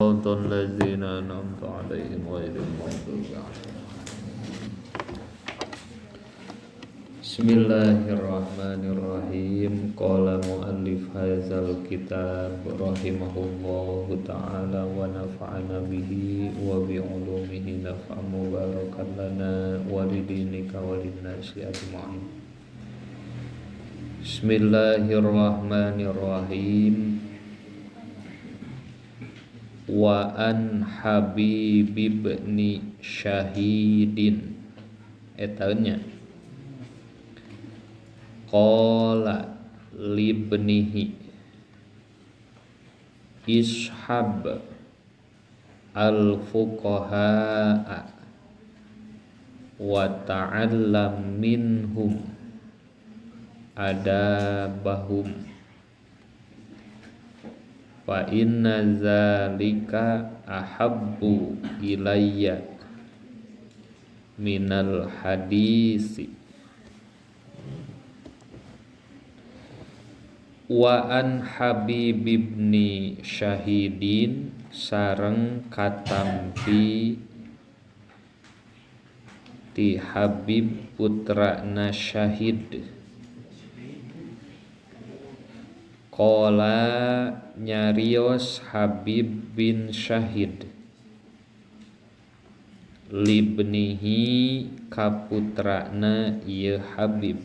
siratal ladzina an'amta 'alaihim ghairil maghdubi 'alaihim. Bismillahirrahmanirrahim. Qala muallif hadzal kitab rahimahullahu ta'ala wa nafa'ana bihi wa bi 'ulumihi naf'an mubarakan lana wa lidinika wa linnasi ajma'in. Bismillahirrahmanirrahim. Wa an Habib ibn Syahidin etanya qala libnihi ishab al-fuqaha'a wa ta'allam minhum adabahum fa inna zalika ahabbu ilayya minal hadisi. Wa an Habib ibni Syahidin sareng katampi ti Habib putrana Syahid. Qala nyarios Habib bin Syahid libnihi kaputrana ieu Habib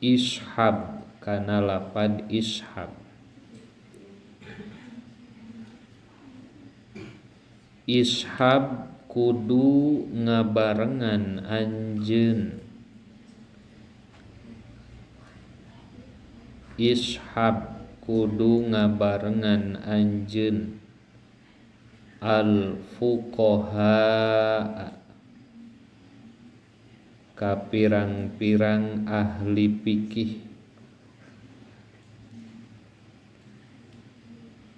ishab kana lapad ishab. Ishab kudu ngabarengan anjeun. Ishab kudu ngabarengan anjeun al-fuqaha ka pirang-pirang ahli fikih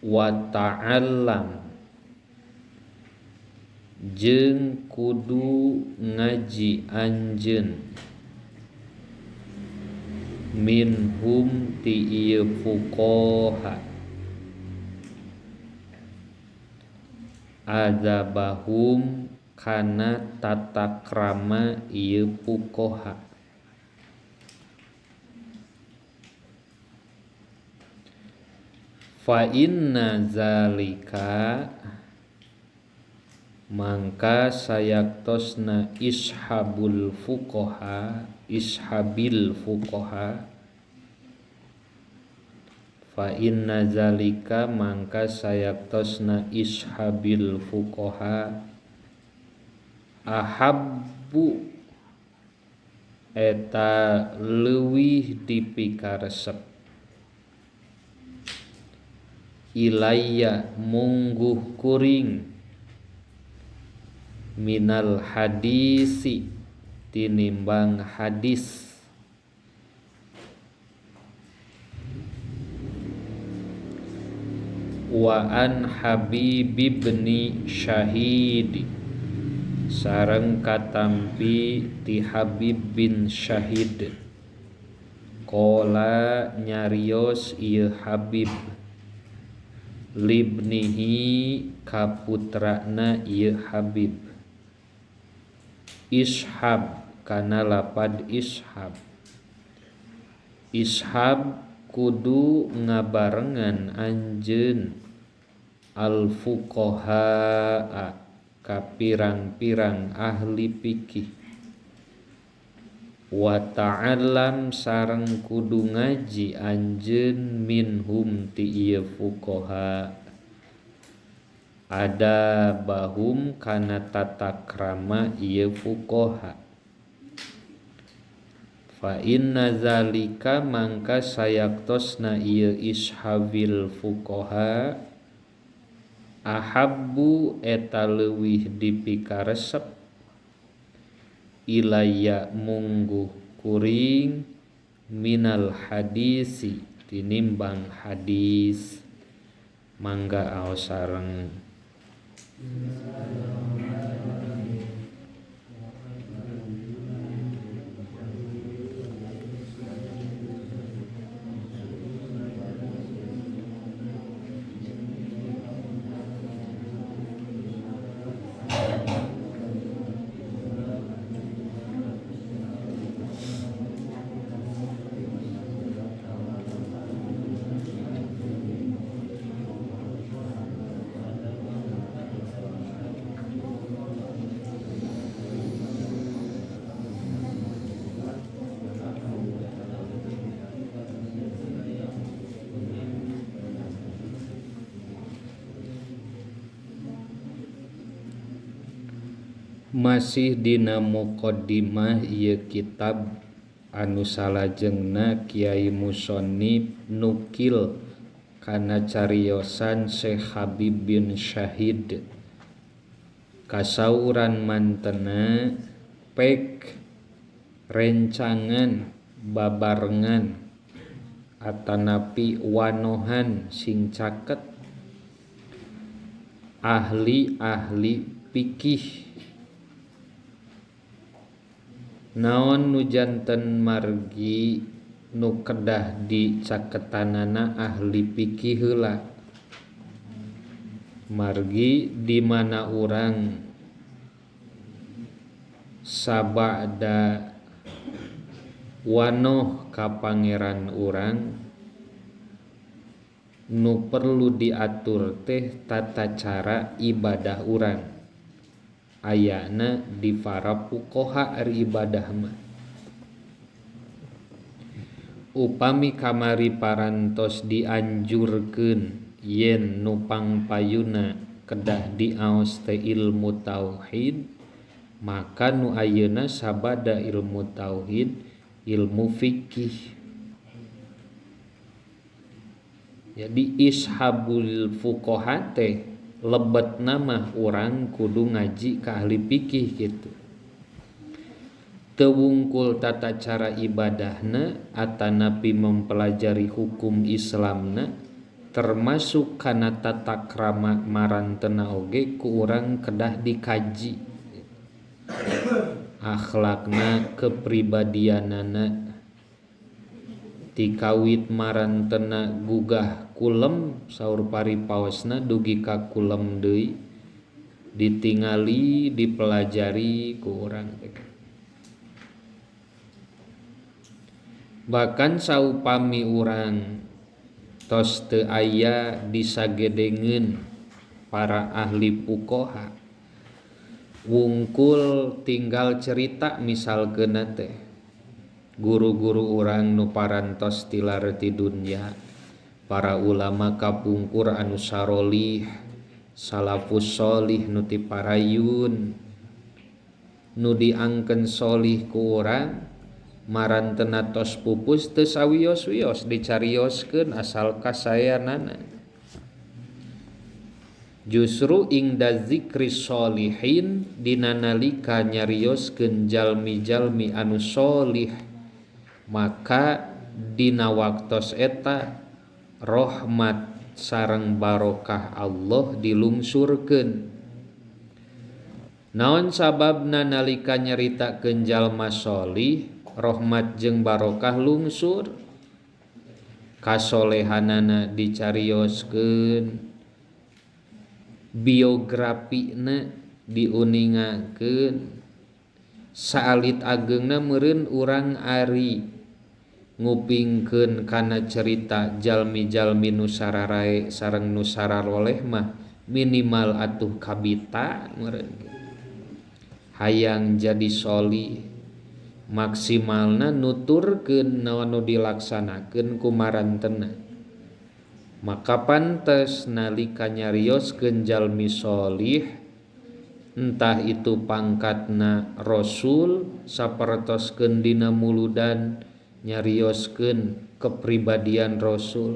wa ta'allam jeung kudu ngaji anjeun minhum ti ieu fuqaha azabahum kana tata krama ieu fuqaha. Fa inna zalika mangka sayaktosna ishabil fuqaha fa inna zalika mangka sayaktosna ishabil fuqaha ahabbu eta leuwih dipikaresep ilayya mungguh kuring minal hadisi tinimbang hadis. Wa an Habib ibni Syahid sareng katampi ti Habib bin Syahid qala nyarios ieu Habib libnihi kaputrana ieu Habib ishab kana lapad ishab. Ishab kudu ngabarengan anjeun al-fuqaha ka pirang-pirang ahli fikih wa ta'allam sareng kudu ngaji anjeun minhum ti ieu fuqaha adabahum kana tata krama ieu fuqaha. Fa inna zalika mangka sayaktosna ieu ishabil fuqaha ahabbu eta leuwih dipikaresep ilayya mungguh kuring minal hadisi tinimbang hadis. Mangga aos sareng Masih dina muqaddimah ieu kitab anu salajengna Kiai Musonib nukil kana cariosan Syekh Habib bin Syahid kasauran mantena pek rencangan babarengan atanapi wanohan sing caket ahli-ahli fikih naon nu janten margi nu kedah dicaketanana ahli fikih heula margi di mana urang sabada wanoh ka pangeran urang nu perlu diatur teh tata cara ibadah urang ayana di para fuqaha ari ibadah mah upami kamari parantos dianjurkeun yen nu pangpayuna kedah diaos teh ilmu tauhid maka nu ayeuna sabada ilmu tauhid ilmu fikih. Jadi ishabul fuqaha teh lebetna mah urang kudu ngaji ka ahli fikih gitu. Teu wungkul tata cara ibadahna atanapi mempelajari hukum Islamna termasuk kana tata krama marantena oge ku urang kedah dikaji. Akhlakna kepribadianana tikawit marantena gugah kulem saur paripaosna dugi ka kulem deui ditingali dipelajari ku urang teh. Bahkan saupami urang tos teu aya disagedengeun para ahli fuqaha wungkul tinggal cerita misalkeuna teh guru-guru urang nu parantos tilar ti dunya para ulama kapungkur anu sarolih salafus sholih nu ti parayun nu diangkeun sholih ku urang marantena tos pupus teu sawios-wios dicarioskeun asal kasayanana. Justru ingda zikri sholihin dina nalika nyarioskeun jalmi-jalmi anu sholih maka dina waktos eta rahmat sareng barokah Allah dilungsurkeun. Naon sababna nalika nyaritakeun jalma sholih rahmat jeung barokah lungsur kasolehanana dicarioskeun biografina diuningakeun saalit ageungna meureun urang ari ngupingkeun kana cerita jalmi-jalmi nu sararae sareng nu sararoleh mah minimal atuh kabita meureun hayang jadi sholih maksimalna nuturkeun naon nu dilaksanakeun ku marantena maka pantes nalika nyarioskeun jalmi sholih entah itu pangkatna rasul sapertoskeun dina muludan nyarioskeun kepribadian rasul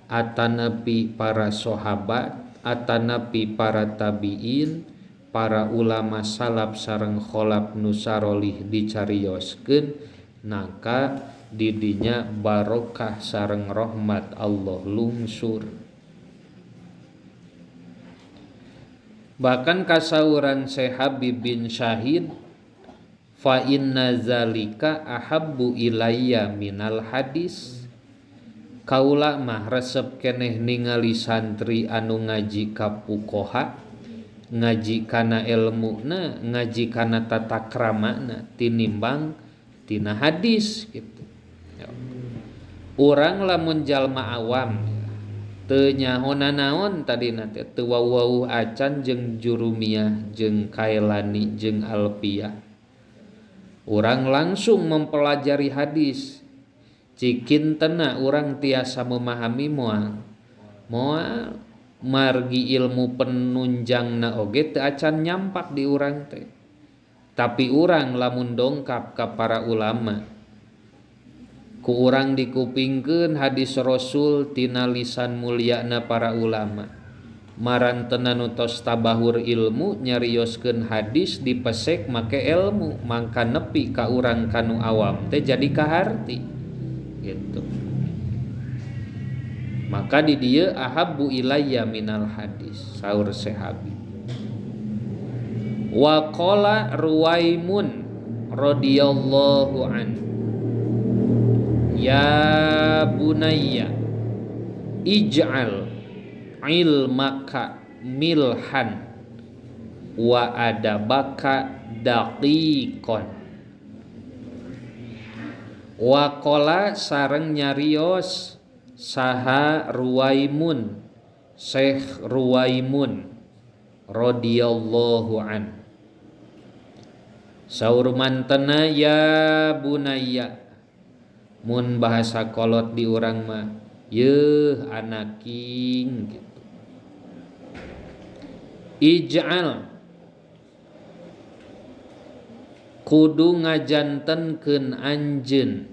atanapi para sahabat atanapi para tabiin para ulama salaf sareng kholaf nu sarolih dicarioskeun naka didinya barokah sareng rahmat Allah lungsur. Bahkan kasauran Syekh Habib bin Syahid fa inna zalika ahabbu ilayya minal hadis kaula mah resep keneh ningali santri anu ngaji ka fuqaha ngaji kana ilmuna ngaji kana tata kramana tinimbang tina hadis gitu. Urang lamun jalma awam teu nyahona naon tadina teh teu wau-wau acan jeung jurumiyah jeung kailani jeung alfiyah urang langsung mempelajari hadis cikintena urang tiasa memahami moal margi ilmu penunjangna oge teu acan nyampak di urang teh Tapi urang lamun dongkap ka para ulama, ku urang dikupingkeun hadis Rasul tina lisan mulyana para ulama, marantena nu tos tabahur ilmu nyarioskeun hadis dipesek make ilmu, mangka nepi ka urang kanu awam teh jadi kaharti gitu. Maka di dieu ahabbu ilayya minal hadis, saur Sahabi. Wa qala Ruwaimun radhiyallahu an, ya bunayya ij'al ilmaka milhan wa adabaka daqiqon. Wa qala sareng nyarios saha Ruwaimun, Syekh Ruwaimun radhiyallahu an, saur mantena ya bunayya, mun bahasa kolot di urang mah yeuh anaking gitu. Ij'al kudu ngajantenkeun anjeun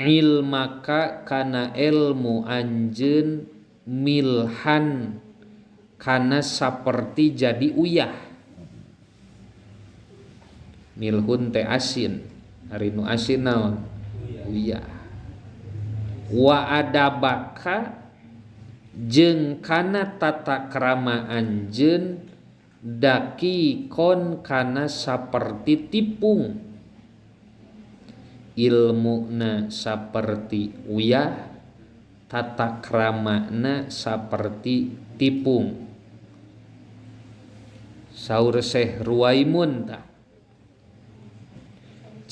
ilmaka kana ilmu anjeun milhan kana saperti jadi uyah. Milhun teh asin, hari nu asin naon? Uyah. Wa adabaka jeung kana tata krama anjeun dakikon kana saperti tipung. Ilmuna saperti uyah, tata kramana saperti tipung. Saur Syekh Ruwaimun tah,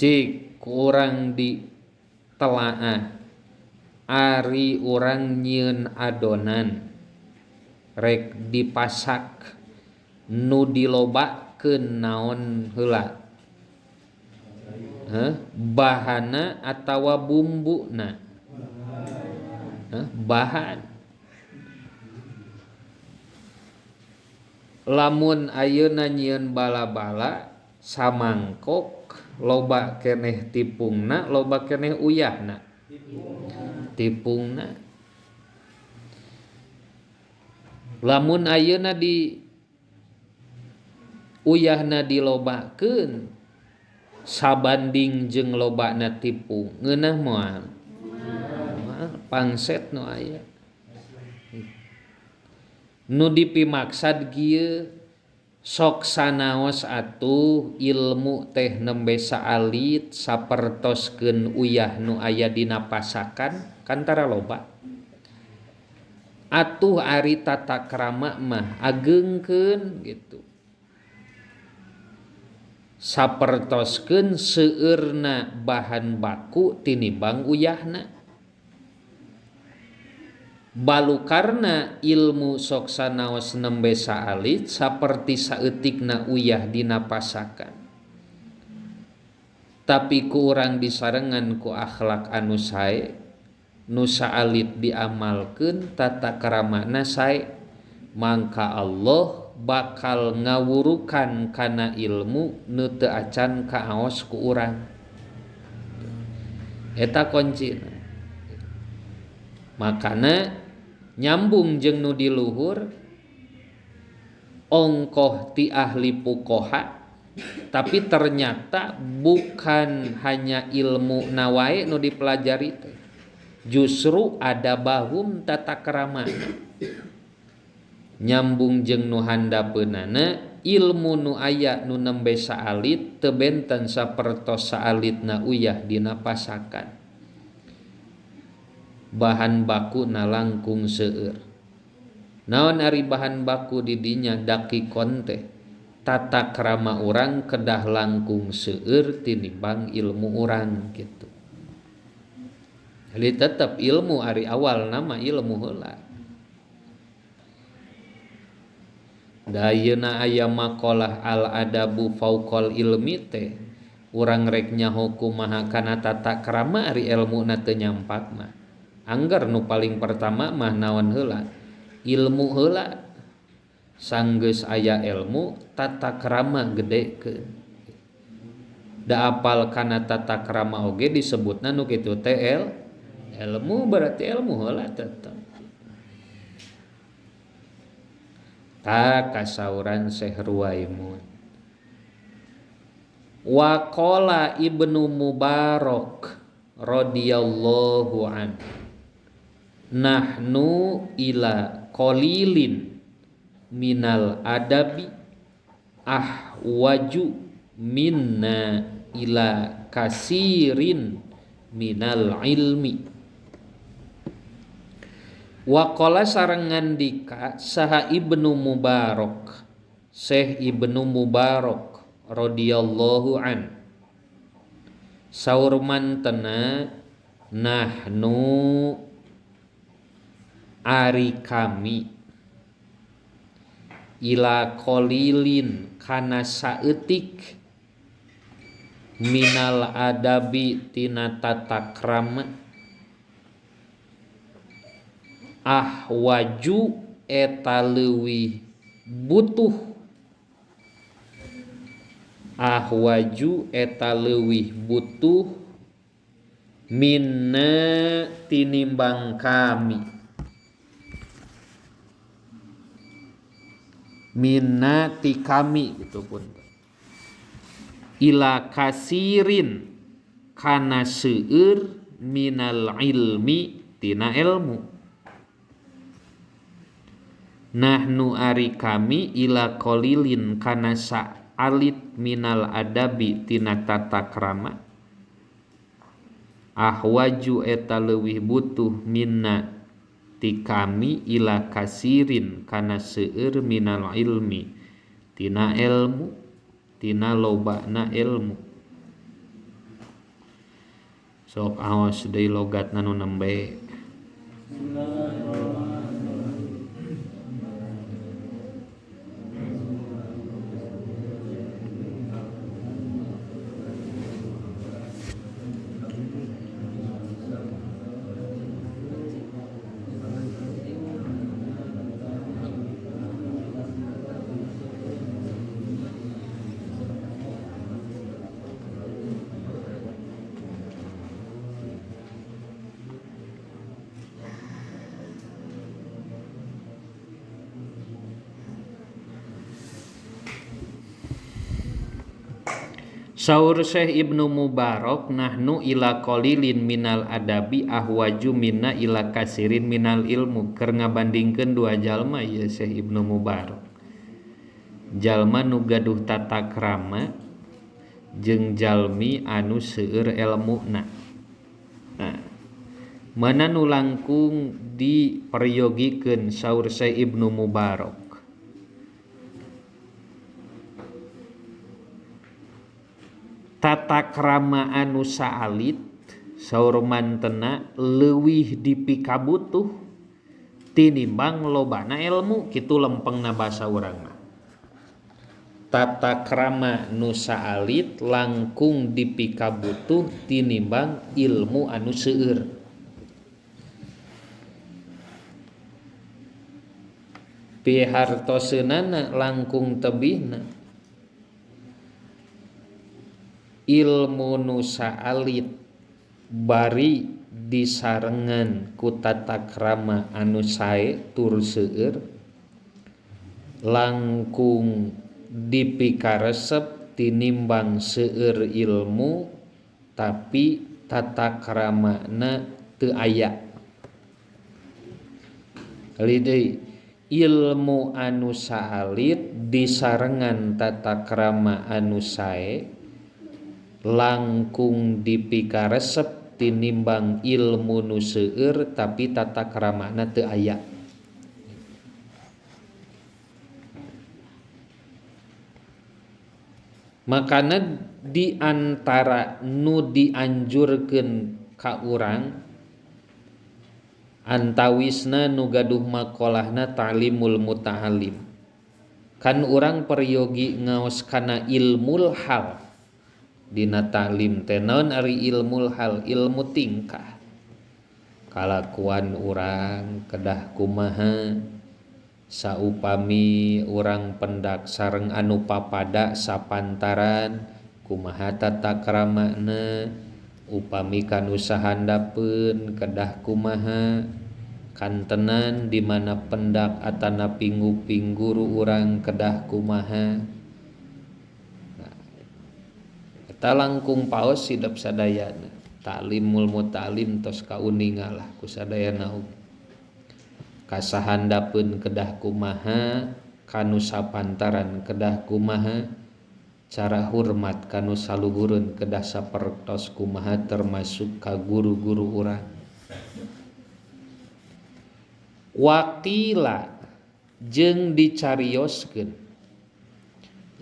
cik kurang ditelaah ari urang nyieun adonan rek dipasak nu dilobakeun naon heula, bahana atawa bumbuna, bahan. Lamun ayeuna nyieun bala-bala samangkok loba keneh tipungna, loba keneh uyahna. Tipungna. Lamun ayeuna di uyahna dilobakeun sabanding jeung lobana tipung, ngeunah moal pangset nu aya. Nu dipimaksad kieu sok sanaos atuh ilmu teh nembe saalit sapertoskeun uyah nu aya dina pasakan kantara loba. Atuh ari tata krama mah ageungkeun gitu. Sapertoskeun seueurna bahan baku tinimbang uyahna. Balukarna ilmu sok sanaos nembe saalit saperti saeutikna uyah dina pasakan. Tapi ku urang disarengan ku akhlak anu sae, nu saalit diamalkeun tata karamana sae, mangka Allah bakal ngawurukan kana ilmu nu teu acan kaos ku urang. Eta kuncina. Makana nyambung jeung nu di luhur, ongkoh ti ahli fuqaha, tapi ternyata bukan hanya ilmu nawae nu dipelajari teh, justru ada bahum tata krama. Nyambung jeung nu handapeunana ilmu nu aya nu nembe saalit teu benten sapertos saalitna uyah dina pasakan. Bahan baku na langkung seueur. Naon ari bahan baku di dinya dakikon teh, tata krama urang kedah langkung seueur tinimbang ilmu urang gitu. Jadi tetep ilmu ari awal nama ilmu heula. Da ayeuna aya maqalah al adabu fauqal ilmi teh, urang rek nyaho kumaha kana tata krama ari ilmuna teu nyampak mah. Angger nu paling pertama mah naon heula? Ilmu heula. sanggeus aya ilmu tata krama gedekeun. Da apal kana tata krama oge disebutna nu kitu teh ilmu, berarti ilmu heula tetep. Ta kasauran Syekh Ruwaimun. Wa qala Ibnu Mubarak radhiyallahu an, nahnu ila qalilin minal adabi ahwaju minna ila kasirin minal ilmi. Wa qala sareng ngandika saha Ibnu Mubarak, Syekh Ibnu Mubarak radhiyallahu an, saur mantena nahnu ari kami ila qalilin kana saeutik minal adabi tina tata krama ahwaju eta leuwih butuh, ahwaju eta leuwih butuh minna tinimbang kami, minna ti kami gitu pun, ila kasirin kana seueur minal ilmi tina ilmu. Nahnu ari kami ila qalilin kana saalit minal adabi tina tata krama ahwaju eta leuwih butuh minna ti kami ila kasirin kana seueur minal ilmi tina ilmu, tina lobana ilmu. Sok aos deui logatna nu nembe. Saur Syekh Ibnu Mubarak, nahnu ila qalilin minal adabi ahwaju minna ila kasirin minal ilmu. Keur ngabandingkeun dua jalma ieu Syekh Ibnu Mubarak. Jalma nu gaduh tata krama jeung jalmi anu seueur elmuna. Nah, mana nu langkung diperyogikeun saur Syekh Ibnu Mubarak? Tata krama anu saalit saur mantena leuwih dipikabutuh tinimbang lobana ilmu, kitu lempengna basa urang mah. Tata krama nu saalit langkung dipikabutuh tinimbang ilmu anu seueur. Pihartoseunana langkung tebihna ilmu nu saalit bari disarengan ku tata krama anu sae tur seueur langkung dipikaresep tinimbang seueur ilmu tapi tata kramana teu aya. Kali deui, ilmu anu saalit disarengan tata krama anu sae langkung dipikaresep tinimbang ilmu nu seueur tapi tata kramana teu aya. Makana di antara nu dianjurkeun ka urang antawisna nu gaduh maqalahna ta'limul muta'allim. Kan urang peryogi ngaos kana ilmul hal. Dina ta'lim teh naon ari ilmul hal? Ilmu tingkah, kalakuan urang kedah kumaha saupami urang pendak sareng anu papada sapantaran kumaha tata kramana upami kanu sahandapeun kedah kumaha kantenan di mana pendak atana pingguping guru urang kedah kumaha. Eta langkung paos hidup sadayana ta'limul muta'lim tos kauningalah ku sadayana kasahandapeun kedah kumaha kanu sapantaran kedah kumaha cara hormat kanu saluhureun kedah sapertos kumaha termasuk ka guru-guru urang. Wakila jeung dicarioskeun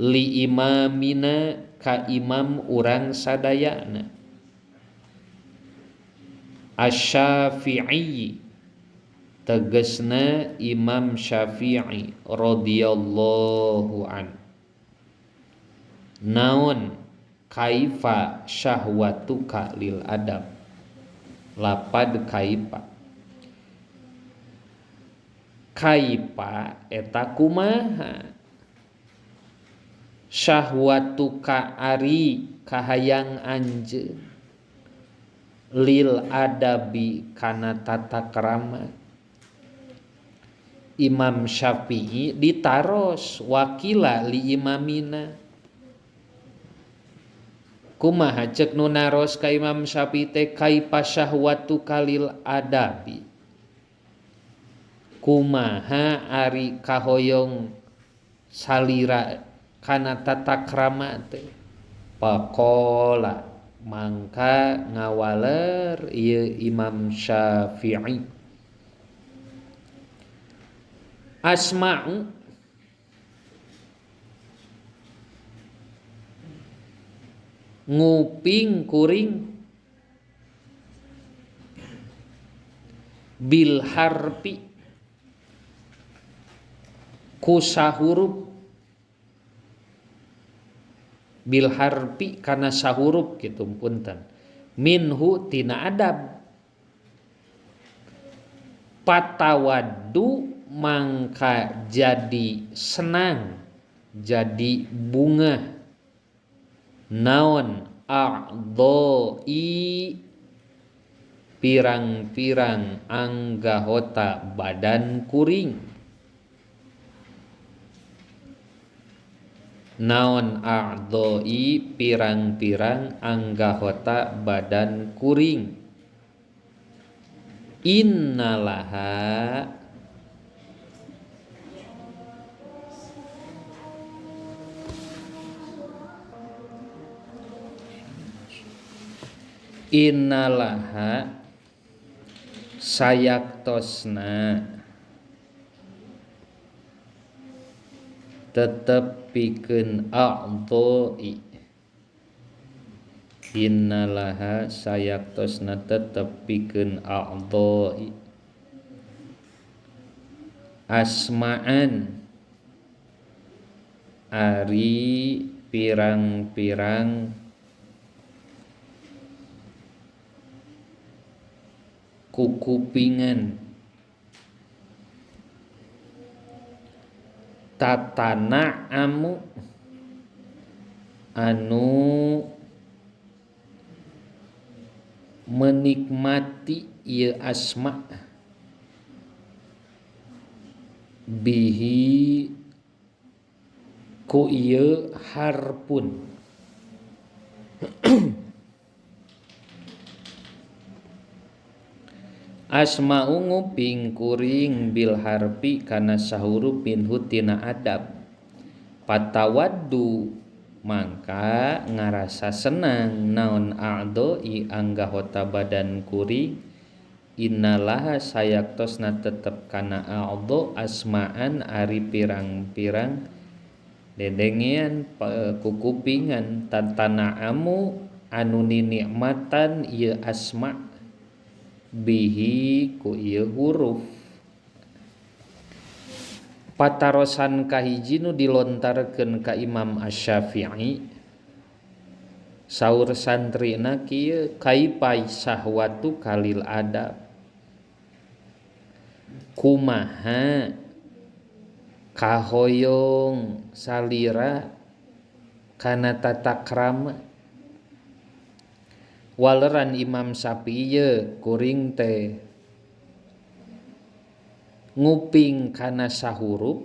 li imamina ka imam urang sadayana Asy-Syafi'i tegesna Imam Syafi'i radhiyallahu an naon kaifa syahwatuka lil adab lapad kaifa eta kumaha syahwatuka ari kahayang anjeun lil adabi kana tata krama. Imam Syafi'i ditaros wakila li imamina kumaha ceuk nu naros ka Imam Syafi'i teh kaifa syahwatuka lil adabi kumaha ari kahoyong salira kana tata krama teh. Faqala mangka ngawaler ieu Imam Syafi'i asma'u nguping kuring bil harfi ku sahurup bil harfi kana sahurup kitu punten minhu tina adab patawaddu mangka jadi senang jadi bunga naon a'dha'i pirang-pirang anggahota badan kuring naon a'dha'i pirang-pirang anggahota badan kuring innalaha sayaktosna tetep pikeun a'dha'i innalaha sayaktosna tetep pikeun a'dha'i asma'an ari pirang-pirang kukupingan tatana amu anu menikmati ieu asma bihi ku ieu harpun asma'u nguping kuring bil harfi kana sahurup minhu tina adab patawaddu mangka ngarasa senang naon a'dha'i anggahota badan kuring innalaha sayaktosna tetep kana a'dha asma'an ari pirang-pirang dedengean kukupingan tantana amu anu ninikmatan ieu asma' bihi ku ieu huruf patarosan kahiji nu dilontarkeun ka Imam Asy-Syafi'i saur santrina kieu kaifa syahwatu kalil adab kumaha kahoyong salira kana tata krama. Waleran Imam Syafi'i kuring teh nguping kana sahurup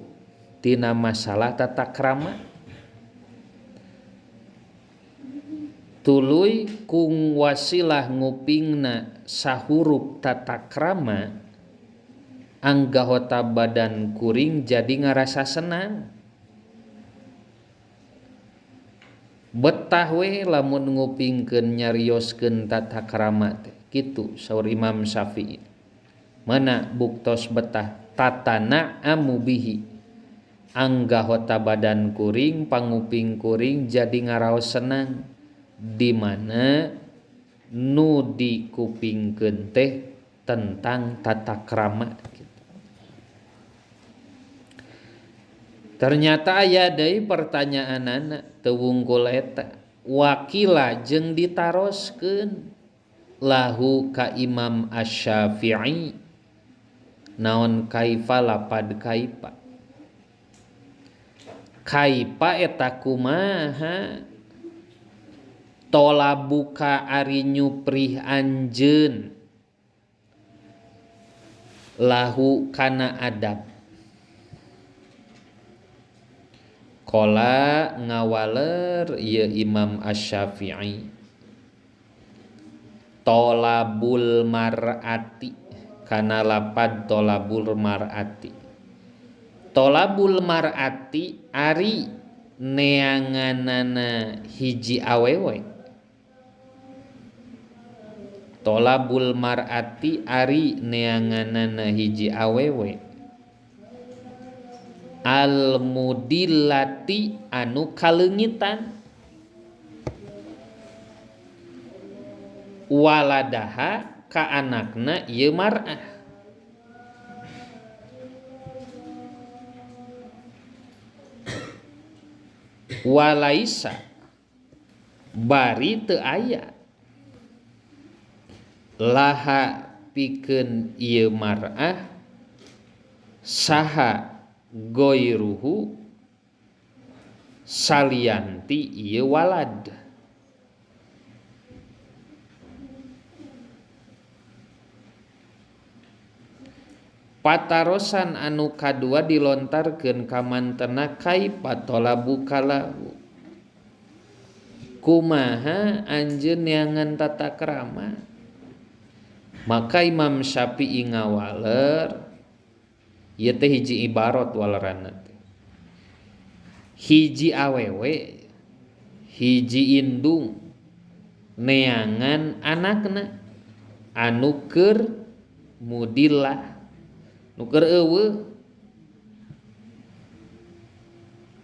tina masalah tata krama, tuluy kung wasilah ngupingna sahurup tata krama anggahota badan kuring jadi ngarasa senang. Betah we lamun ngupingkeun nyarioskeun tata krama teh kitu saur Imam Syafi'i. Mana buktos betah tatana amu bihi, anggahota badan kuring panguping kuring jadi ngaraos senang, di mana nu dikupingkeun teh tentang tata krama. Ternyata aya deui pertanyaanana teu wungkul eta. Wakila jeung ditaroskeun lahu ka Imam Asy-Syafi'i naon kaifa lapad kaifa. Kaifa eta kumaha tolabuka ari nyuprih anjeun lahu kana adab. Qala ngawaler ieu Imam Asy-Syafi'i tolabul mar'ati kana lapad tolabul mar'ati. Tolabul mar'ati ari neanganana hiji awewe. Tolabul mar'ati ari neanganana hiji awewe. Al mudillati anu kalengitan, waladaha ka anakna ieu mar'ah. Walaisa bari teu aya laha pikeun ieu mar'ah saha goiruhu salianti ieu walad. Patarosan anu kadua dilontarkeun ka mantena kaifa tolabu kalahu, kumaha anjeun neangan tata krama. Maka Imam Syafi'i ngawaler ieu teh hiji ibarat waleranna teh. Hiji awewe, hiji indung neangan anakna anu keur mudillah, nu keur eueuh.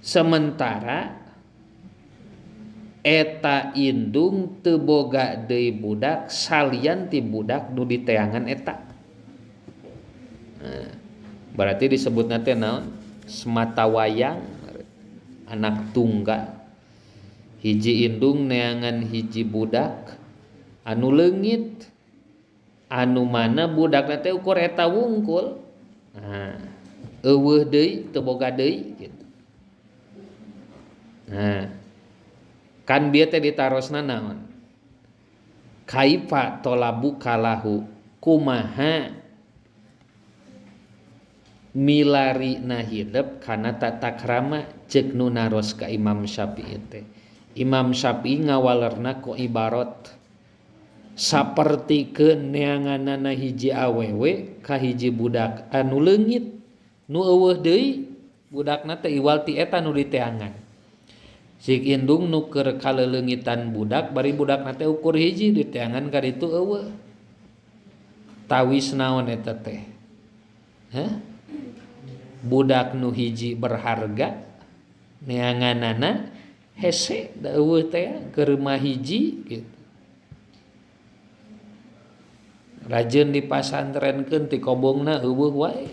Sementara eta indung teu boga deui budak salian ti budak nu diteangan eta. Nah, berarti disebutna teh naon? Semata wayang, anak tunggal. Hiji indung neangan hiji budak anu leungit, anu mana budakna teh ukur eta wungkul. Nah, eueuh deui teu boga deui gitu. Nah, kan bieu teh ditarosna naon? Kaifa tolabu kalahu, kumaha milari na hidup kana tata krama ceuk nu naros ka Imam Syafi'i teh. Imam Syafi'i ngawalerna ku ibarat sapertikeun neanganana hiji awewe ka hiji budak anu leungit nu eueuh deui budakna teh iwal ti eta nu diteangan. Sik indung nu keur kaleleungitan budak bari budakna teh ukur hiji diteangan ka ditu eueuh. Tawis naon eta teh? Hah? Budak nu hiji berharga neanganana hese da eueuh teh keur rumah hiji gitu. Rajin dipasantrenkeun ti kobongna eueuh wae.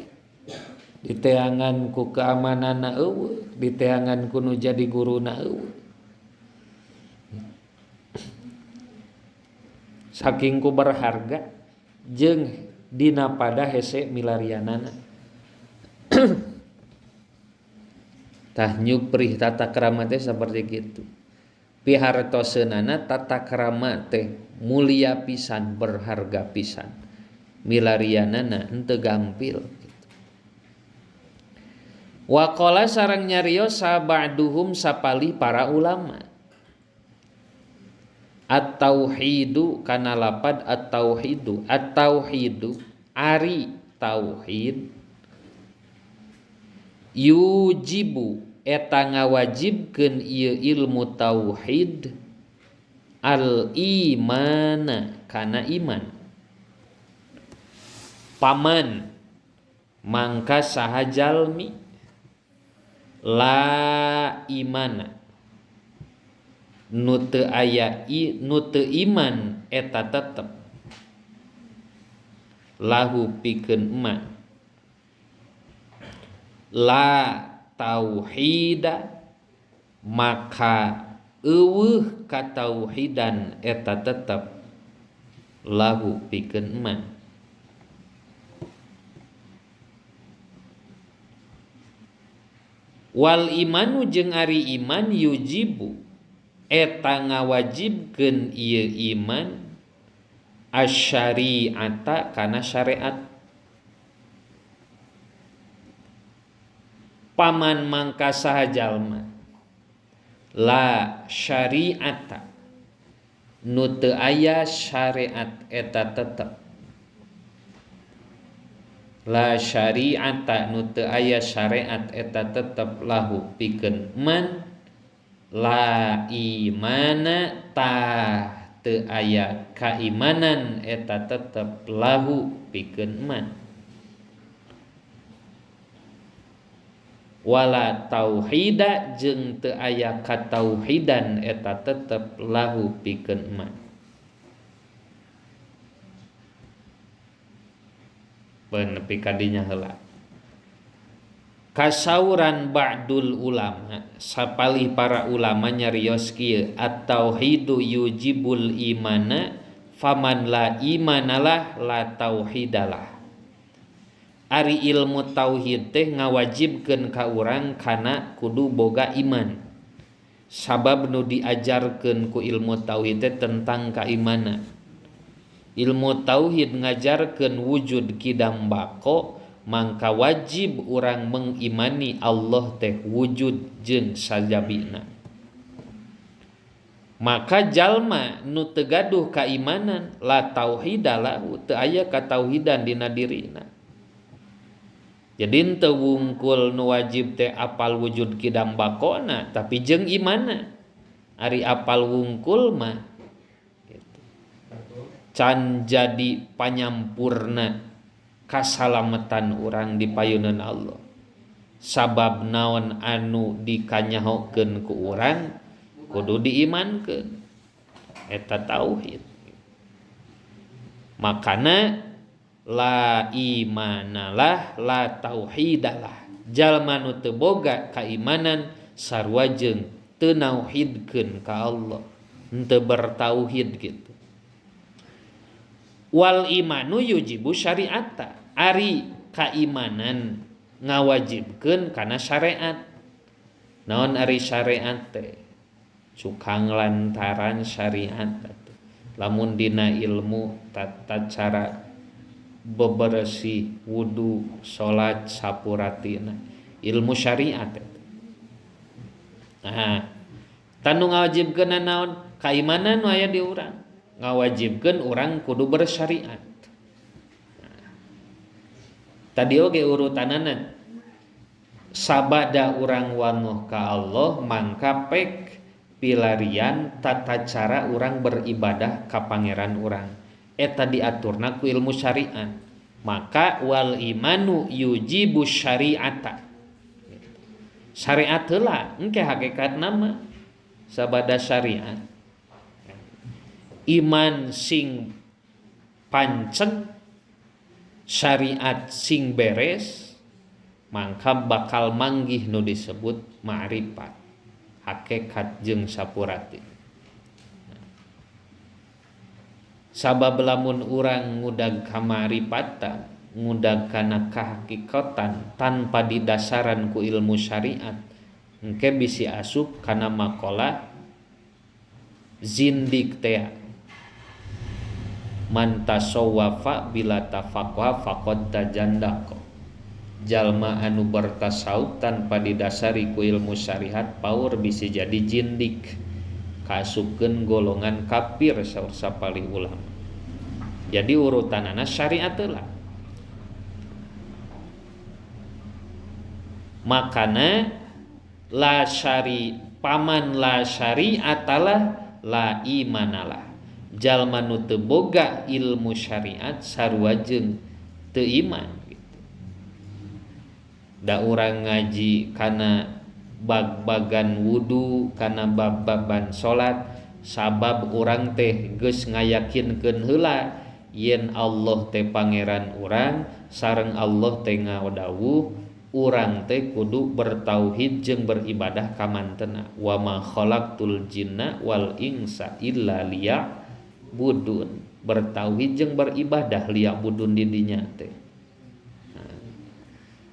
Diteangan ku keamananna eueuh, diteangan ku nu jadi guruna eueuh. Saking ku berharga jeung dina pada hese milarianana. tah nyuprih tata krama teh saperti kitu. Pihartoseunana tata krama teh mulia pisan, berharga pisan. Milarianana henteu gampil. Waqala sareng nyarios saba'duhum sapalih para ulama. At-tauhidu kana lapad at-tauhidu. At-tauhidu ari tauhid yujibu eta ngawajibkeun ieu ilmu tauhid al imana kana iman. Paman mangka saha jalmi la imana nu teu iman eta tetep lahu pikeun eman la tauhida maka eueuh katauhidan eta tetep lahu pikeun eman. Wal imanu jeung ari iman yujibu eta ngawajibkeun ieu iman asyari'ata kana syariat. Paman mangka saha jalma la syari'ata nu teu aya syariat eta tetep la syari'ata nu teu aya syariat eta tetep lahu pikeun man la imana tah teu aya kaimanan eta tetep lahu pikeun man wala tauhida jeung teu aya katauhidan eta tetep lahu pikeun man. Nepi ka dinya heula. Kasauran ba'dul ulama sapalih para ulama nyarios kieu at-tauhidu yujibul imana faman la imanalah la tauhidalah. Ari ilmu tauhid teh ngawajibkeun ka urang kana kudu boga iman. Sabab nu diajarkeun ku ilmu tauhid teh tentang keimanan. Ilmu tauhid ngajarkeun wujud kidam bako, mangka wajib urang mengimani Allah teh wujud jeung sajabina. Maka jalma nu teu gaduh kaimanan la tauhidalah teu aya katauhidan dina dirina. Jadi henteu wungkul nu wajib teh apal wujud kidam bakona tapi jeung imana. Ari apal wungkul mah can jadi panyampurna kasalamatan urang di payunan Allah. Sabab naon anu dikanyahokeun ku urang kudu diimankeun. Eta tauhid. Makana la imanalah la tauhidalah. Jalma nu teu boga kaimanan sarua jeung teu nauhidkeun ka Allah. Henteu bertauhid gitu. Wal imanu yujibu syari'ata. Ari kaimanan ngawajibkeun kana syariat. Naon ari syariat teh? Cukang lantaran syariat. Lamun dina ilmu tata cara bebersih, wudu, salat sapuratina. Ilmu syariat. Nah, tanu ngawajibkeun naon? Kaimanan nu aya di urang. Ngawajibkeun urang kudu bersyariat. Tadi oge urutanana sabada urang wanoh ka Allah mangka pek pilarian tata cara urang beribadah ka pangeran urang. Eta diaturna ku ilmu syariat. Maka wal imanu yujibu syariata. Syariat heula engke hakikatna mah sabada syariat. Iman sing panceg syariat sing beres mangka bakal manggih nu disebut ma'rifat hakikat jeung sapurati. Sabab lamun urang ngudag ka ma'rifatan, ngudag kana kahakikatan tanpa didasaran ku ilmu syariat, engke bisi asup kana makola zindik teh man tasawwafa bila tafaqqa faqad tajandaq. Jalma anu bertasawuf tanpa didasari ku ilmu syariat paur bisa jadi jindik kasupkeun golongan kafir saur sapalih ulama. Jadi urutanana syariat lah. Makana paman la syariatalah la imanalah. Jalma nu teu boga ilmu syariat sarua jeung teu iman gitu. Da urang ngaji kana bab-bagan wudu, kana bab-baban salat, sabab urang teh geus ngayakinkeun heula yen Allah teh pangeran urang sareng Allah teh ngadawuh urang teh kudu bertauhid jeung beribadah ka mantena. Wa ma khalaqtul jinna wal insa illa liya'budun. Bertauhid jeung beribadah liya'budun di dinya teh.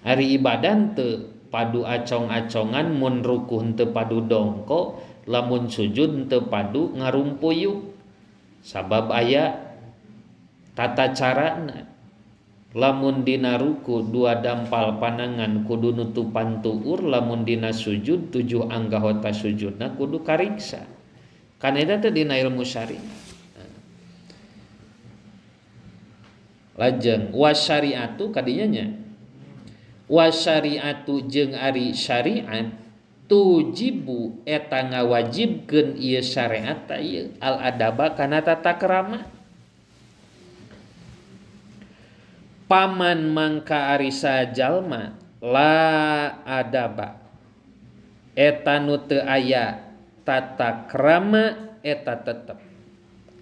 Ari ibadah teu padu acong-acongan, mun rukuh teu padu dongko, lamun sujud teu padu ngarumpuyuk. Sabab aya tata carana. Lamun dina ruku 2 dampal panangan kudu nutupan tuur, lamun dina sujud 7 anggota sujudna kudu kariksa. Kan eta teh dina ilmu syariat. Lajeng wasyariatu kadinya nya. Wasyariatu jeung ari syariat tujibu eta ngawajibkeun ieu syariat ieu al adaba kana tata krama. Paman mangka ari sajalma la adaba eta nu teu aya tata krama eta tetep.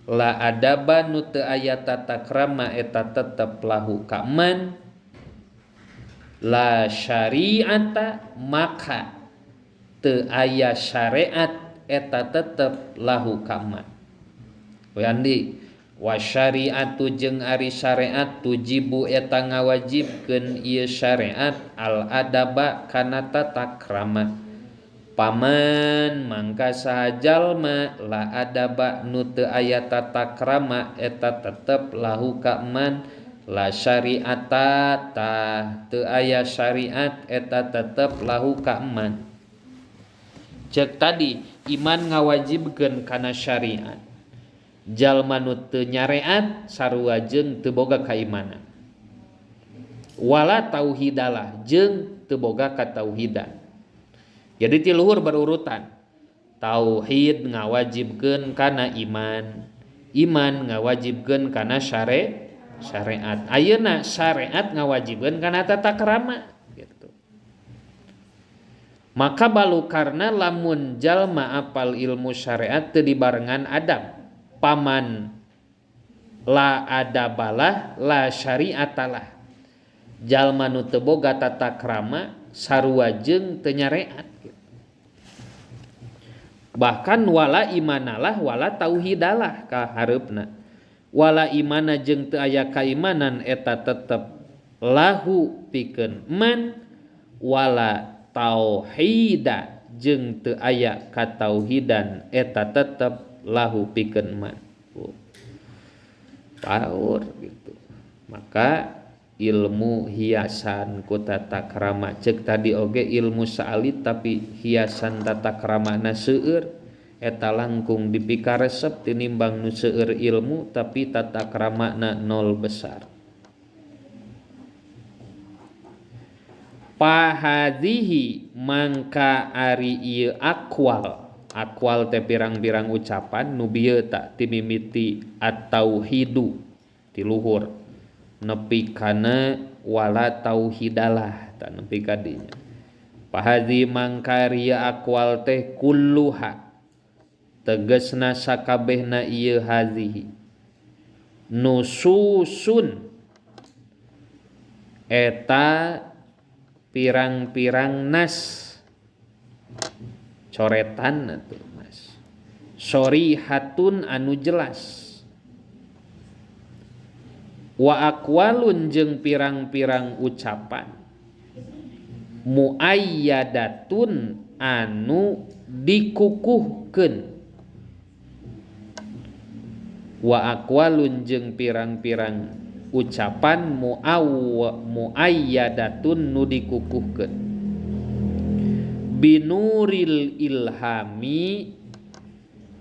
La adaba nu teu aya tata krama eta tetep lahu ka man. La syariata maka teu aya syariat eta tetep lahu ka man. Wayandi wa syariatu jeung ari syariat tujibu eta ngawajibkeun ieu syariat al adaba kana tata krama. Paman mangka saha jalma la adaba nu teu aya tata krama eta tetep lahu ka man. La syariata ta teu aya syariat eta tetep lahu ka man. Cek tadi iman ngawajibkeun kana syariat. Jalma nu teu nyareat sarua jeung teu boga kaimanan. Wala tauhidalah jeung teu boga katauhidan. Jadi ti luhur berurutan. Tauhid ngawajibkeun kana iman, iman ngawajibkeun kana syariat. Ayeuna syariat ngawajibkeun kana tata krama gitu. Maka balukarna lamun jalma apal ilmu syariat teu dibarengan adab. Paman la adabalah la syariatalah. Jalma nu teu boga tata krama sarua jeung teu nyareat gitu. Bahkan wala imanalah wala tauhidalah ka hareupna. Wala imana jeung teu aya kaimanan eta tetep lahu pikeun man. Wala tauhida jeung teu aya katauhidan eta tetep lahu pikeun man. Paur gitu. Maka ilmu hiasan ku tata krama cek tadi oge ilmu saalit tapi hiasan tata kramana seueur eta langkung dipikaresep tinimbang nu seueur ilmu tapi tata kramana nol besar. Pahadihi mangka ari ieu akwal teh pirang-pirang ucapan nu bieu ta ti mimiti at-tauhidu ti luhur nepi kana wala tauhidalah ta nepi ka dinya. Pahadi mangka ria akwal teh kulluha tegasna sakabehna ieu hadhihi nususun eta pirang-pirang nas coretan atuh mas shorihatun anu jelas wa aqwalun jeung pirang-pirang ucapan muayyadatun anu dikukuhkeun wa aqwalun jeung pirang-pirang ucapan muayyadatun nu dikukuhkeun binuril ilhami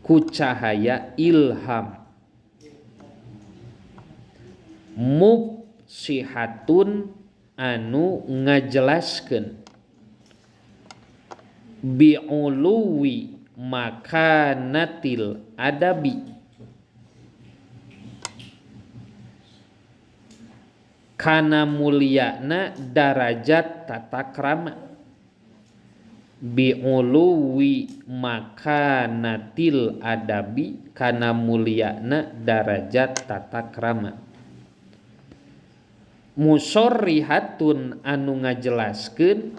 ku cahaya ilham mubsihatun anu ngajelaskeun bi'uluwi makanatil adabi kana mulyana darajat tata krama bi'uluwi makanatil adabi kana mulyana darajat tata krama musorrihatun anu ngajelaskeun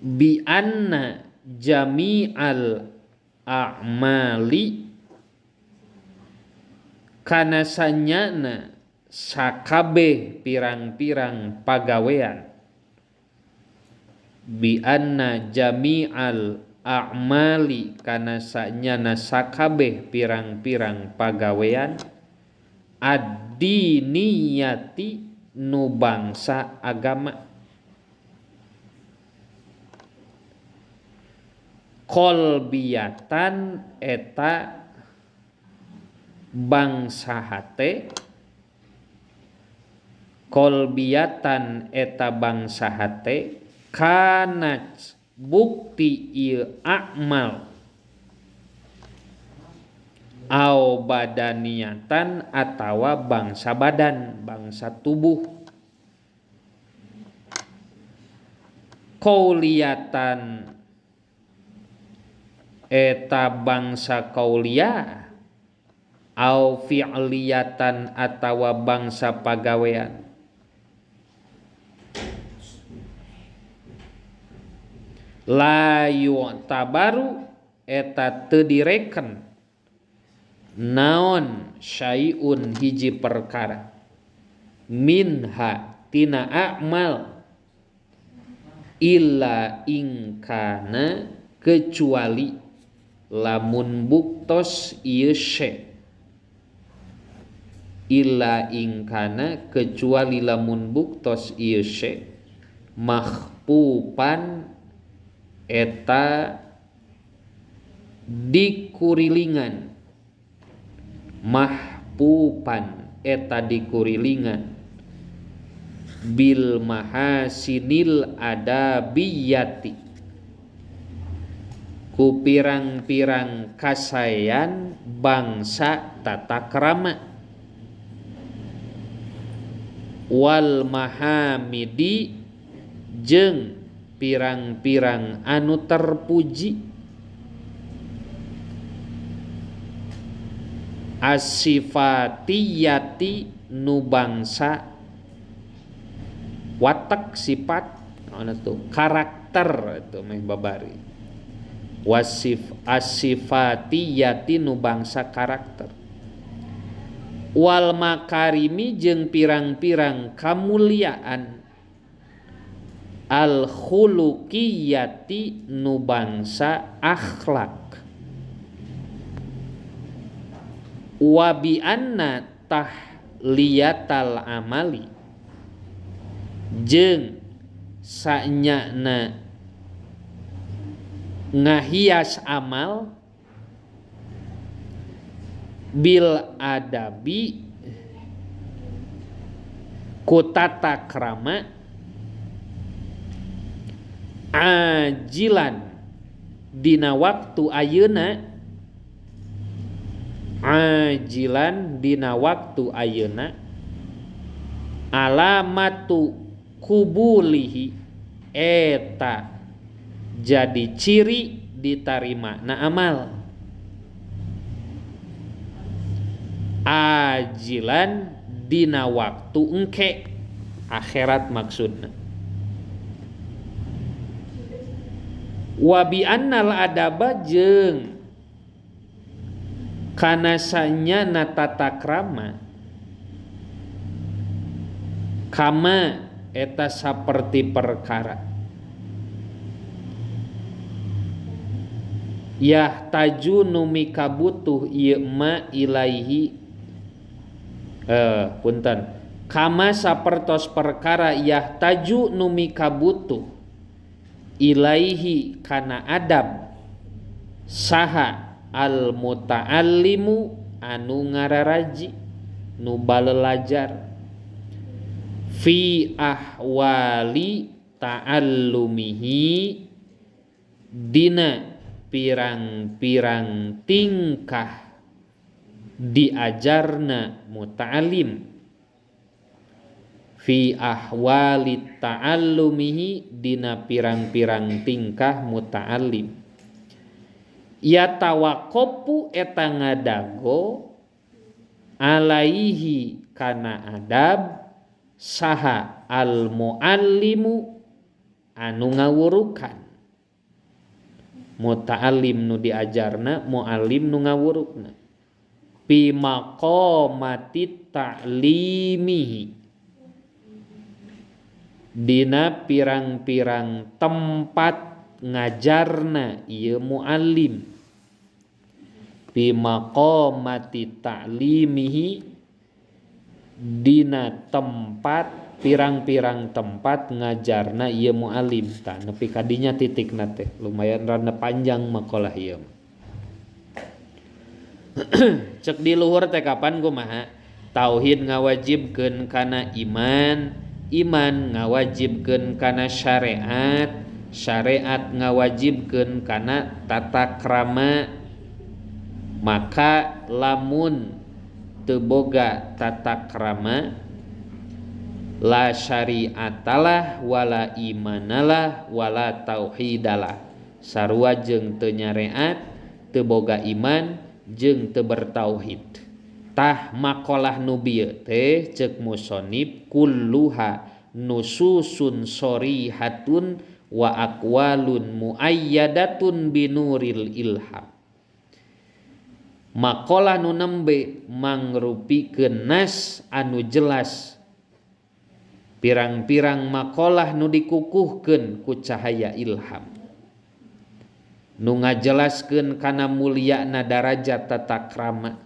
bi anna jami'al a'mali kana sanyana sakabeh pirang-pirang pagawean bi anna jami'al a'mali kana sanyana sakabeh pirang-pirang pagawean ad-diniyati nu bangsa agama qalbiyatan eta bangsa hate qalbiyatan eta bangsa hate kana bukti ieu a'mal au badaniyatan atawa bangsa badan bangsa tubuh qauliyatan eta bangsa qauliyah au fi'liyatan atawa bangsa pagawean la yu'tabaru eta teu direken naon syai'un hiji perkara minha tina a'mal illa ingkana kecuali lamun buktos ieu syai' illa ingkana kecuali lamun buktos ieu syai' mahpupan eta dikurilingan mahpupan eta dikurilingan bil mahasinil adabiyati ku pirang-pirang kasayan bangsa tata krama wal mahamidi jeung pirang-pirang anu terpuji asifatiyati nu bangsa watak sifat karakter itu meh babari wasif asifatiyati nu bangsa karakter wal makarimi jeung pirang-pirang kamuliaan al khuluqiyati nu bangsa akhlak wa bi anna tahliyatal amali jeung sanyana ngahias amal bil adabi ku tata krama ajilan dina waktu ayeuna ajilan dina waktu ayeuna alamatu kubulihi eta jadi ciri diterima na amal ajilan dina waktu engke akhirat maksudna wa bi annal adaba jeung kana sanyana tata krama kama eta saperti perkara yahtaju nu mikabutuh ieu ma ilaihi punten kama sapertos perkara yahtaju nu mikabutuh ilaihi kana adab saha al muta'allimu anu ngararaji nu balelajar fi ahwali ta'allumihi dina pirang-pirang tingkah diajarna muta'allim fi ahwali ta'allumihi dina pirang-pirang tingkah muta'allim yatawakopu eta ngadago alaihi kana adab saha al muallimu anu ngawurukan muta'allim nu diajarna muallim nu ngawurukna fi maqamati ta'limihi dina pirang-pirang tempat ngajarna ieu muallim fi maqamati ta'limihi dina tempat pirang-pirang tempat ngajarna ieu muallim tah nepi ka dinya titikna teh lumayan rada panjang makalah ieu cek di luhur teh kapan kumaha tauhid ngawajibkeun kana iman iman ngawajibkeun kana syariat syariat ngawajibkeun kana tata krama maka lamun teu boga tata krama la syariatalah wala imanalah wala tauhidalah sarua jeung teu nyareat teu boga iman jeung teu bertauhid tah maqalah nu bieu teh ceuk musannif kulluha nususun shorihatun wa aqwalun muayyadatun binuril ilham maqalah nu nembe mangrupikeun nas anu jelas pirang-pirang maqalah nu dikukuhkeun ku cahaya ilham nu ngajelaskeun kana mulyana darajat tata krama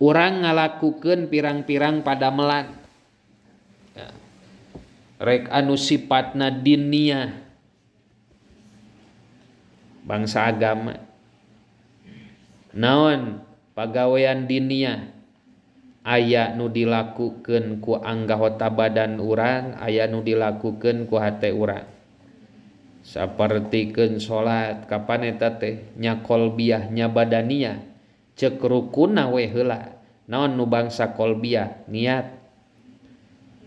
urang ngalakukeun pirang-pirang padamelan ya. Rek anu sifatna diniyah bangsa agama naon pagawean diniyah aya nu dilakukeun ku anggota badan urang aya nu dilakukeun ku hate urang sapertikeun salat kapan eta teh nya qalbiyah nya badaniyah ceuk rukunna we heula naon nu bangsa qalbiyah niat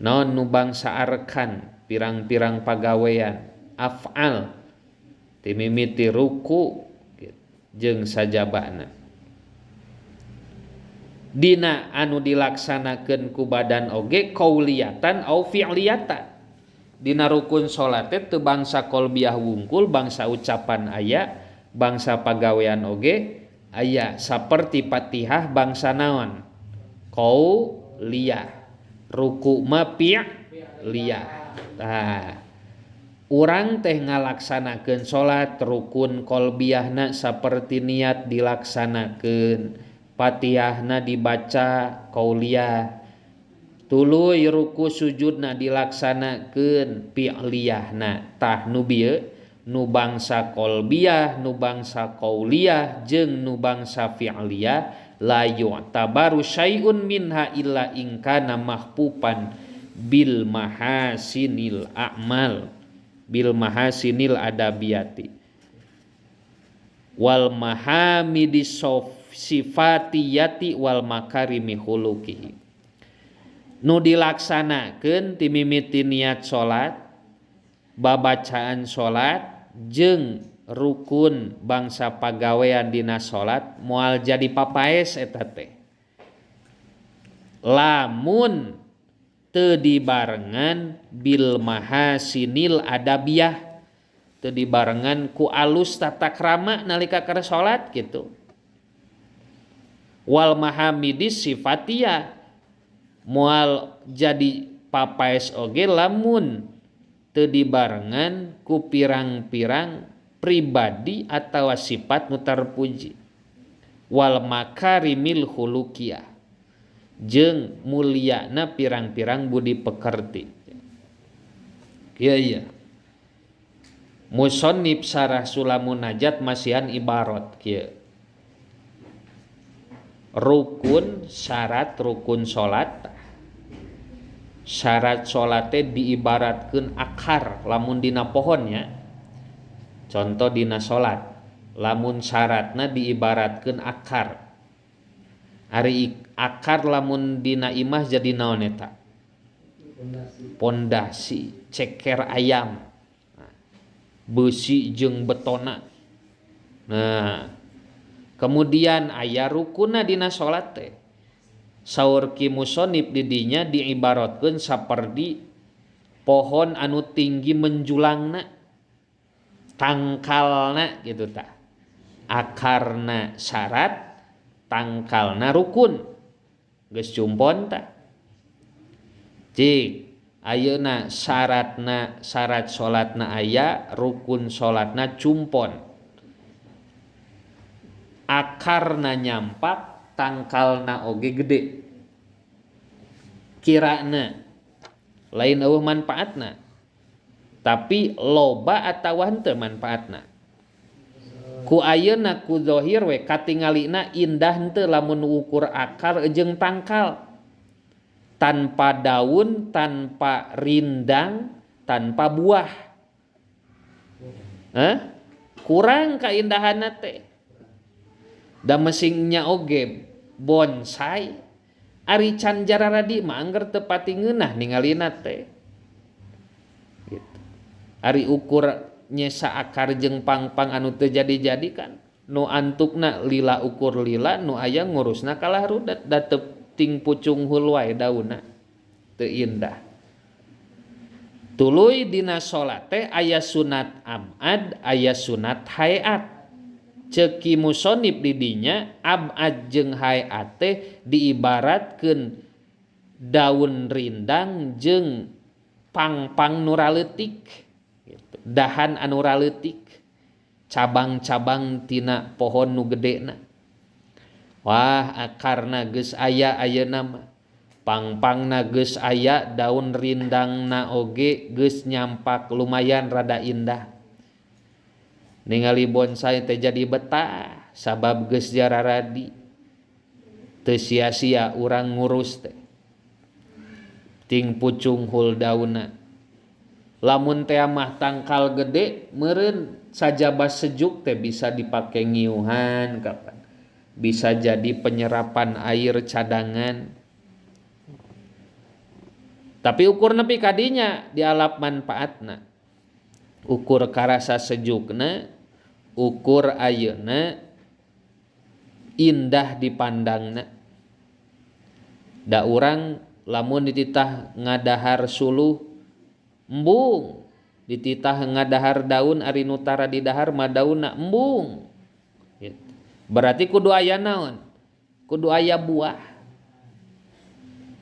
naon nu bangsa arkan pirang-pirang pagawean af'al ti mimiti ruku jeung sajabana dina anu dilaksanakeun ku badan oge qauliyatan au fi'liyatan dina rukun salat teu bangsa qalbiyah wungkul bangsa ucapan aya bangsa pagawean oge aya saperti Fatihah bangsa naon qauliyah ruku ma fi'liyah tah urang teh ngalaksanakeun salat rukun qalbiyahna saperti niat dilaksanakeun Fatihahna dibaca qauliyah tuluy ruku sujudna dilaksanakeun fi'liyahna tah nu bieu nu bangsa qalbiyah nu bangsa qauliyah jeung nu bangsa fi'liyah la yu'tabaru syai'un minha illa in kana mahpupan bil mahasinil a'mal bil mahasinil adabiyati wal mahamidi sifatiyati wal makarimi khuluqihi nu dilaksanakeun ti mimiti niat salat babacaan salat jeung rukun bangsa pagawean dina salat moal jadi papaes eta teh lamun teu dibarengan bil mahasinil adabiyah teu dibarengan ku alus tata krama nalika keur salat gitu. Wal mahamidis sifatia moal jadi papaes oge lamun teu dibarengan ku pirang-pirang pribadi atawa sifat nu terpuji. Wal makarimil khuluqiyah jeung mulyana pirang-pirang budi pekerti. Kieu musannif sarah Sulamun Najat masihan ibarat kieu. Rukun syarat rukun salat. Syarat salat teh diibaratkeun akar lamun dina pohonnya. Contoh dina salat, lamun syaratna diibaratkeun akar. Ari akar lamun dina imah jadi naon eta? Pondasi, ceker ayam. Besi jeung betona. Nah, kemudian aya rukunna dina salat teh. Saur ki musannif di dinya diibaratkeun saperti pohon anu tinggi menjulangna, tangkalna gitu tah. Akarna syarat, tangkalna rukun. Geus cumpon tah. Cik ayeuna syarat salatna aya, rukun salatna cumpon. Akarna nyampak, tangkalna oge gede. Kirana lain eueuh manfaatna. Tapi loba atawa henteu manfaatna. Ku ayeuna ku zahir we katingalina indah henteu lamun ukur akar jeung tangkal. Tanpa daun, tanpa rindang, tanpa buah. Kurang kaindahanna teh. Da mesinnya oge bonsai ari can jararadi mah angger teu pati ngeunah ningalina teh. Gitu. Ari ukur nyesa akar jeung pangpang anu teu jadi-jadi kan nu antukna lila ukur lila nu aya ngurusna kalah rudat da teu ting pucung hul wae daunna teu indah. Tuluy dina salat teh aya sunat amad, aya sunat hayat. Ceki musannif di dinya abad jeung hayat teh diibaratkeun daun rindang jeung pangpang nu raleutik gitu. Dahan anu raleutik, cabang-cabang tina pohon nu gedena. Wah, akarna geus aya ayeuna mah. Pangpangna geus aya, daun rindangna oge geus nyampak lumayan rada indah. Ningali bonsai teh jadi betah sabab geus jararadi. Teu sia-sia urang ngurus teh. Ting pucung hul daunna. Lamun teh mah tangkal gede meureun sajabas sejuk teh bisa dipake ngiuhan kapan. Bisa jadi penyerapan air cadangan. Tapi ukur nepi kadinya dialap manfaatna. Ukur karasa sejukna, ukur ayeuna indah dipandangna. Da urang lamun dititah ngadahar suluh embung, dititah ngadahar daun ari nu tara di dahar mah daunna embung. Gitu. Berarti kudu aya naon? Kudu aya buah.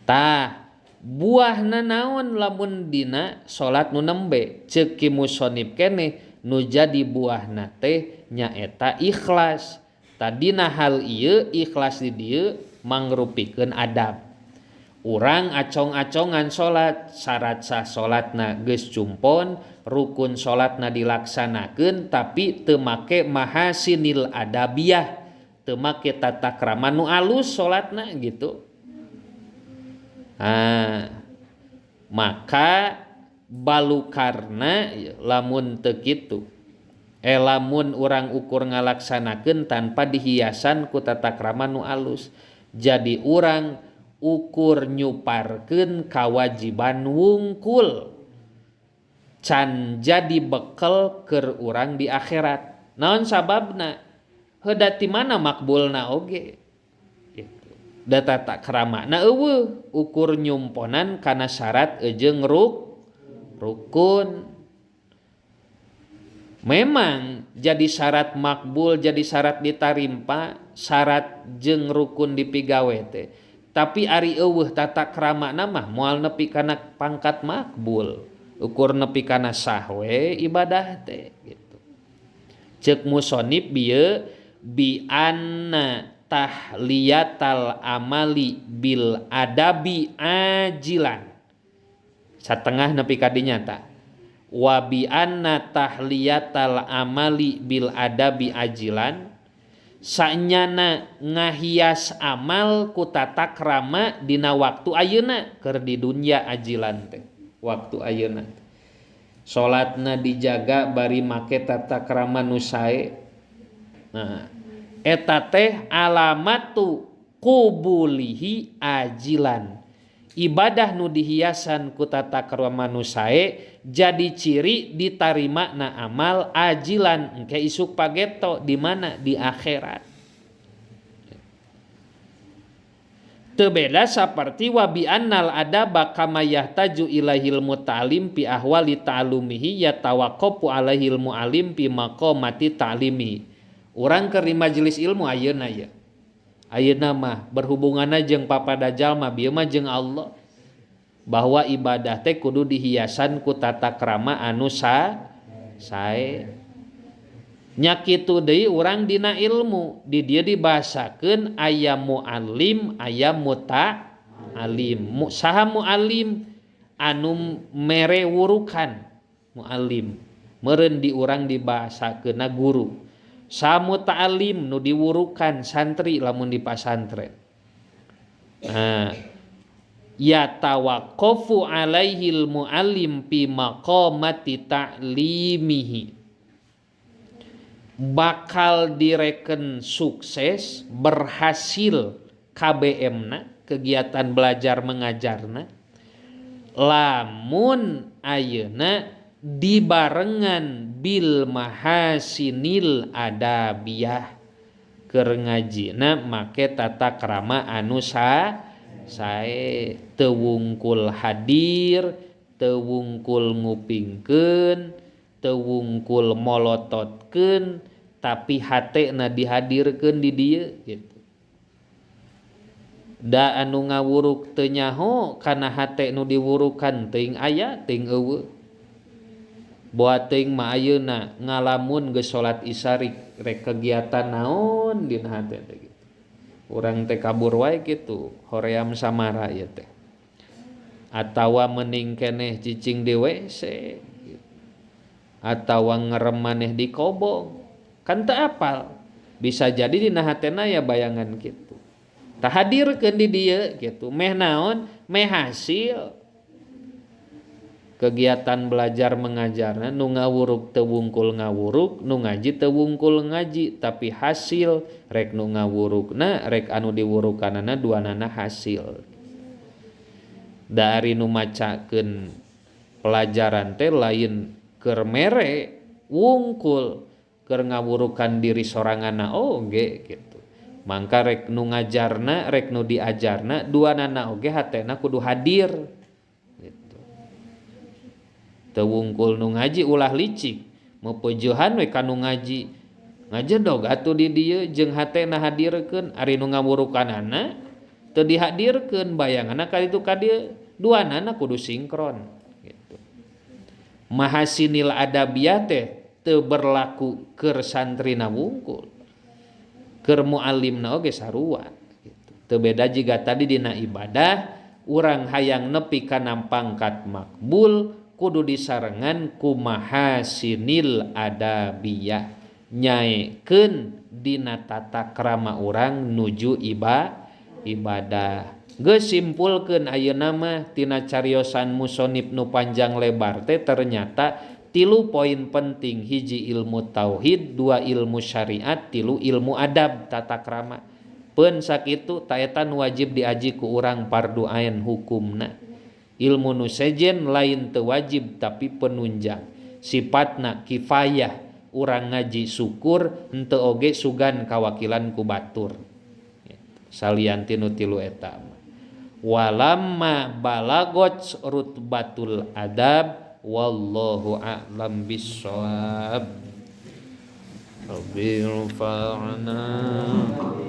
Tah buahna naon lamun dina salat nu nembe ceuk ki musannif keneh nu jadi buahna teh nyaeta ikhlas. Tadina hal ieu ikhlas di dieu mangrupikeun adab. Urang acong-acongan salat, syarat sah salatna geus cumpon, rukun salatna dilaksanakeun tapi teu make mahasinil adabiyah, teu make tata krama nu alus salatna gitu. Maka balukarna lamun teu kitu. Lamun urang ukur ngalaksanakeun tanpa dihiasan ku tata krama nu alus. Jadi urang ukur nyuparkeun kawajiban wungkul. Can jadi bekel keur urang di akhirat. Naon sababna? Heuda ti mana makbulna oge. Da tata kramana eueuh ukur nyumponan kana syarat jeung rukun. Memang jadi syarat makbul, jadi syarat ditarimpa, syarat jeung rukun dipigawe teh. Tapi ari eueuh tata krama mah moal nepi kana pangkat makbul. Ukur nepi kana sah we ibadah teh gitu. Ceuk musonif bieu bi anna tahliyatal amali bil adabi ajilan. Satengah nepi ka dinya ta. Wa bi anna tahliyatal amali bil adabi ajilan sanyana ngahias amal ku tata krama dina waktu ayeuna keur di dunya ajilan teh waktu ayeuna salatna dijaga bari make tata krama nu sae. Nah eta teh alamatu qubulihi ajilan, ibadah nu dihiasan ku tata krama nu sae jadi ciri diterima na amal ajilan engke isuk pageto di mana di akhirat. Teu beda saperti wa bi annal adaba kama yahtaju ilaihil muta'alim fi ahwali ta'lumihi yatawaqqafu alaihil mu'alim fi maqamati ta'limi. Urang keur di majelis ilmu ayeuna ya. Ayeuna mah berhubunganna jeung papada jalma bieu mah jeung Allah. Bahwa ibadah teh kudu dihiasan ku tata krama anu sae. Nya kitu deui urang dina ilmu di dieu dibahasakeun aya muallim aya muta'alim. Saha muallim anu mere wurukan muallim meureun di urang dibahasakeunna guru. Saha muta'alim nu diwurukan santri lamun di pasantren. Yatawaqqafu alaihil muallim fi maqamati ta'limihi, bakal direken sukses berhasil KBM-na kegiatan belajar mengajarna lamun ayeuna dibarengan bil mahasinil adabiyah keur ngajina make tata krama anu sae teu wungkul hadir, teu wungkul ngupingkeun, teu wungkul molototkeun, tapi hatena dihadirkeun di dieu gitu. Da anu ngawuruk teu nyaho kana hate nu diwurukan teuing aya teuing eueuh. Boa teuing mah ayeuna ngalamun geus salat isya rek kegiatan naon dina hate teh gitu. Urang teh kabur wae kitu hoream samara ieu teh. Atawa mending keneh cicing di WC gitu. Atawa ngerem maneh di kobong. Kan teu apal. Bisa jadi dina hatena ya bayangan kitu. Tah hadirkeun di dieu gitu. Meh naon? Meh hasil kegiatan belajar mengajarna nu ngawuruk teu wungkul ngawuruk, nu ngaji teu wungkul ngaji, tapi hasil rek nu ngawurukna rek anu diwurukanana duanana hasil. Dari nu macakeun pelajaran teh lain keur mere wungkul keur ngawurukan diri soranganna oge gitu. Mangka rek nu ngajarna rek nu diajarna duanana oge hatena kudu hadir. Teu wungkul nu ngaji ulah licik meupujuhan we kanu ngaji ngajedog atuh di dieu jeung hatena hadirkeun ari nu ngawurukanana teu dihadirkeun bayanganna ka ditu ka dieu duanana kudu sinkron gitu. Mahasinil adabiyah teh teu berlaku keur santrina wungkul keur muallimna oge sarua gitu. Teu beda jiga tadi dina ibadah urang hayang nepi kana pangkat makbul kudu disarengan ku mahasinil adabiyah nyaekeun dina tata krama urang nuju ibadah. Geus simpulkeun ayeuna mah tina cariosan musonif nu panjang lebar teh ternyata 3 poin penting: hiji ilmu tauhid, 2 ilmu syariat, 3 ilmu adab tata krama. Peun sakitu taetan wajib diaji ku urang fardu ain hukumna. Ilmu nu sejen lain teu wajib tapi penunjang, sifatna kifayah, urang ngaji syukur henteu oge sugan kawakilan ku batur. Salian tinu 3 eta. Walamma balagot rutbatul adab wallahu a'lam bissawab. Rabbi rfa'na